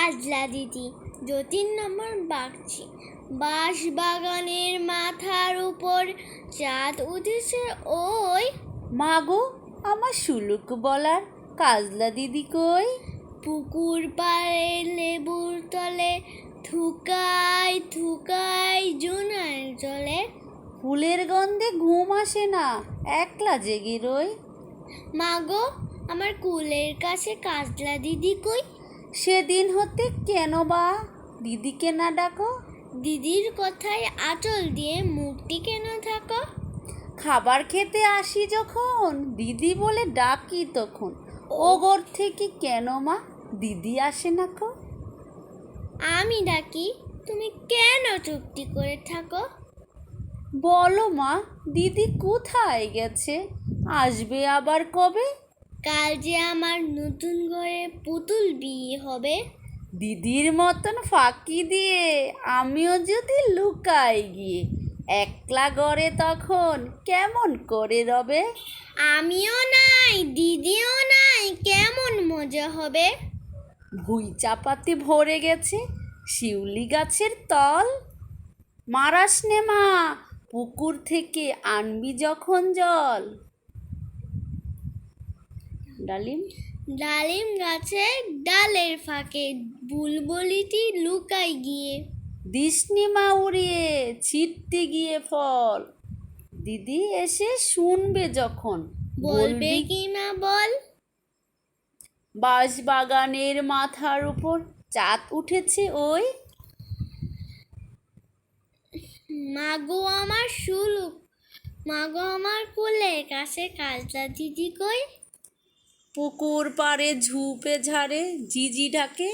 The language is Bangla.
কাজলা দিদি, ৩ নম্বর বাগচি। বাঁশবাগানের মাথার উপর চাঁদ উঠেছে ওই। মাগো, আমার সুলুক বলার কাজলা দিদি কই? পুকুর পাড়ে লেবুর তলে থুকাই থুকাই জোনার জলে। ফুলের গন্ধে ঘুম আসে না, একলা জেগে রই। মাগো, আমার কুলের কাছে কাজলা দিদি কই? সেদিন হতে কেন বা দিদিকে না ডাকো? দিদির কথায় আঁচল দিয়ে মুক্তি কেন থাকো? খাবার খেতে আসি যখন দিদি বলে ডাকি তখন, ও ঘর থেকে কেন মা দিদি আসে না কো? আমি ডাকি, তুমি কেন চুপটি করে থাকো? বলো মা, দিদি কোথায় গেছে? আসবে আবার কবে? কাল যে আমার নতুন ঘরে পুতুল বিয়ে হবে। দিদির মতন ফাঁকি দিয়ে আমিও যদি লুকাই গিয়ে, একলা ঘরে তখন কেমন করে রবে? আমিও নাই, দিদিও নাই, কেমন মজা হবে? ভুই চাপাতে ভরে গেছে শিউলি গাছের তল। মারাস নে মা, পুকুর থেকে আনবি যখন জল। ডালিম ডালিম গাছের ডালের ফাঁকে বুলবুলিটি লুকাই গিয়ে। দিসনি মা উড়িয়ে ছিটতে গিয়ে ফল। দিদি এসে শুনবে যখন বলবে কি না বল? বাঁশবাগানের মাথার উপর চাঁদ উঠেছে ওই। মাগো আমার সুলুক, মাগো আমার কুলের কাছে কাজলা দিদি কই? পুকুর পাড়ে ঝুপে ঝাড়ে ঝিঝি ডাকে।